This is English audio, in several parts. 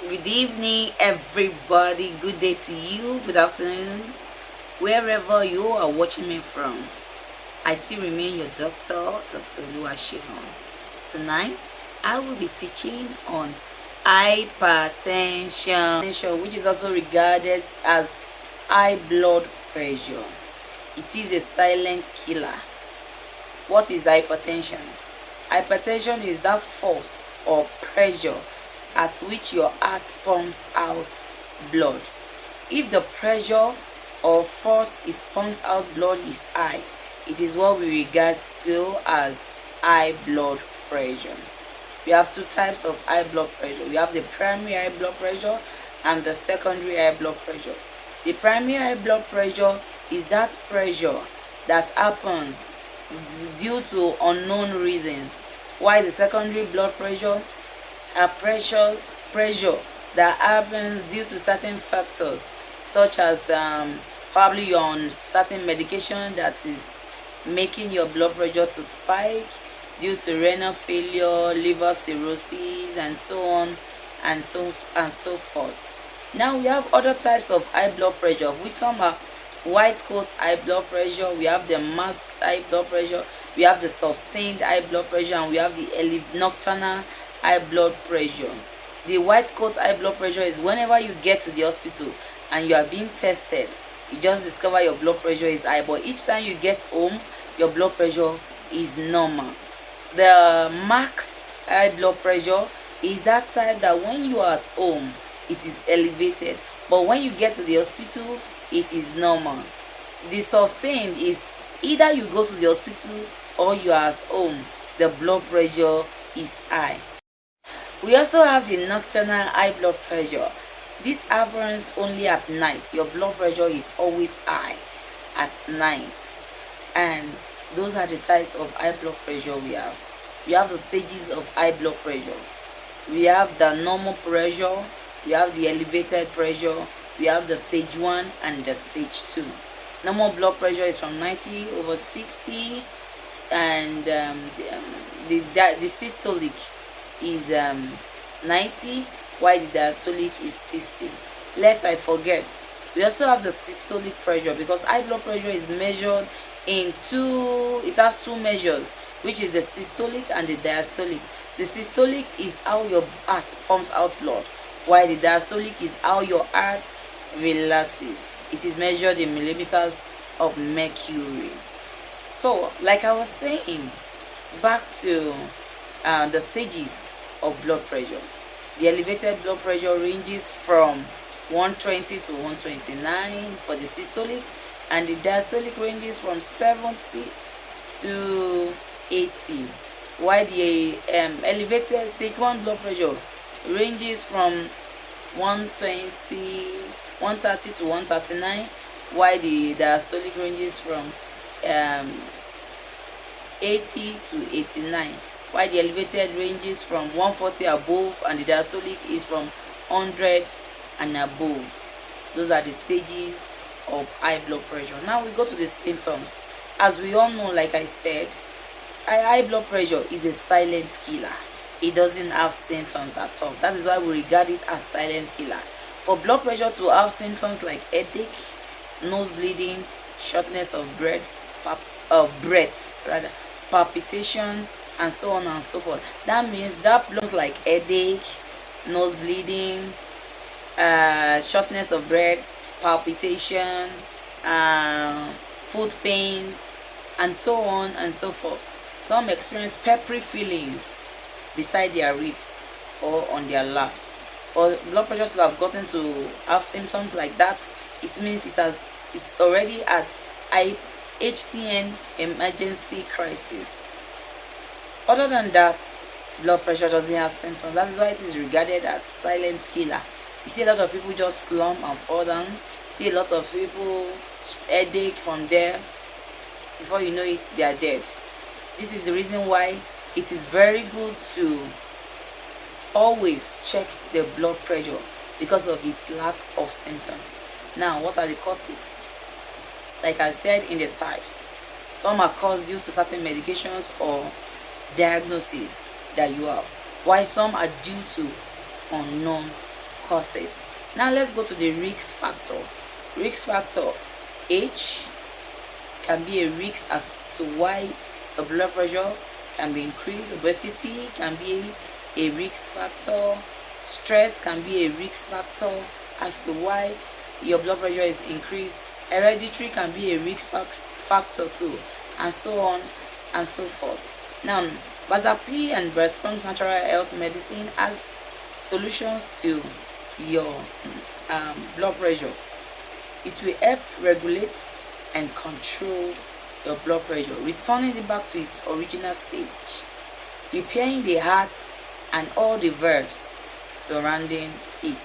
Good evening, everybody. Good day to you. Good afternoon, wherever you are watching me from. I still remain your doctor, Dr. Oluwaseun. Tonight, I will be teaching on hypertension, which is also regarded as high blood pressure. It is a silent killer. What is hypertension? Hypertension is that force or pressure at which your heart pumps out blood. If the pressure or force it pumps out blood is high, it is what we regard still as high blood pressure. We have two types of high blood pressure. We have the primary high blood pressure and the secondary high blood pressure. The primary high blood pressure is that pressure that happens due to unknown reasons, while the secondary blood pressure are pressure that happens due to certain factors, such as probably you're on certain medication that is making your blood pressure to spike due to renal failure, liver cirrhosis, and so on and so forth. Now we have other types of high blood pressure, which some are white coat high blood pressure, we have the masked high blood pressure, we have the sustained high blood pressure, and we have the nocturnal high blood pressure. The white coat high blood pressure is whenever you get to the hospital and you are being tested, you just discover your blood pressure is high, but each time you get home, your blood pressure is normal. The masked high blood pressure is that type that when you are at home, it is elevated, but when you get to the hospital, it is normal. The sustained is either you go to the hospital or you are at home, the blood pressure is high. We also have the nocturnal high blood pressure. This happens only at night. Your blood pressure is always high at night. And those are the types of high blood pressure we have. We have the stages of high blood pressure. We have the normal pressure, we have the elevated pressure, we have the stage 1 and the stage 2. Normal blood pressure is from 90/60, and the systolic is 90, while the diastolic is 60. Lest I forget, we also have the systolic pressure, because high blood pressure is measured in it has two measures, which is the systolic and the diastolic. The systolic is how your heart pumps out blood, while the diastolic is how your heart relaxes. It is measured in millimeters of mercury. So, like I was saying, back to the stages of blood pressure. The elevated blood pressure ranges from 120 to 129 for the systolic, and the diastolic ranges from 70 to 80, while the elevated stage 1 blood pressure ranges from 130 to 139, while the diastolic ranges from 80 to 89, while the elevated ranges from 140 above, and the diastolic is from 100 and above. Those are the stages of high blood pressure. Now we go to the symptoms. As we all know, like I said, high blood pressure is a silent killer. It doesn't have symptoms at all. That is why we regard it as silent killer. For blood pressure to have symptoms like headache, nose bleeding, shortness of breath, palpitation, and so on and so forth, that means that blood like headache, nose bleeding, shortness of breath, palpitation, foot pains, and so on and so forth. Some experience peppery feelings beside their ribs or on their laps. For blood pressure to have gotten to have symptoms like that, it means it's already at HTN emergency crisis. Other than that, blood pressure doesn't have symptoms. That is why it is regarded as silent killer. You see a lot of people just slump and fall down. You see a lot of people headache from there. Before you know it, they are dead. This is the reason why it is very good to always check the blood pressure, because of its lack of symptoms. Now, what are the causes? Like I said, in the types, some are caused due to certain medications or diagnosis that you have, while some are due to unknown causes. Now let's go to the risk factor. Risk factor H can be a risk as to why your blood pressure can be increased. Obesity can be a risk factor. Stress can be a risk factor as to why your blood pressure is increased. Hereditary can be a risk factor too, and so on and so forth. Now, Basak-p and Basak Natural Health Medicine has solutions to your blood pressure. It will help regulate and control your blood pressure, returning it back to its original stage, repairing the heart and all the verbs surrounding it.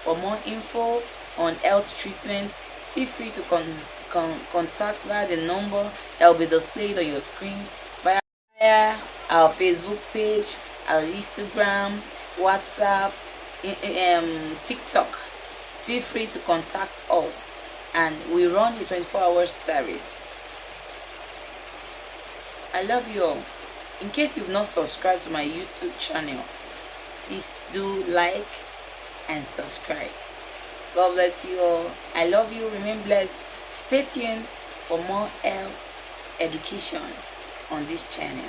For more info on health treatment, feel free to contact via the number that will be displayed on your screen, via our Facebook page, our Instagram, WhatsApp, TikTok. Feel free to contact us, and we run a 24-hour service. I love you all. In case you've not subscribed to my YouTube channel, please do like and subscribe. God bless you all. I love you. Remain blessed. Stay tuned for more health education on this channel.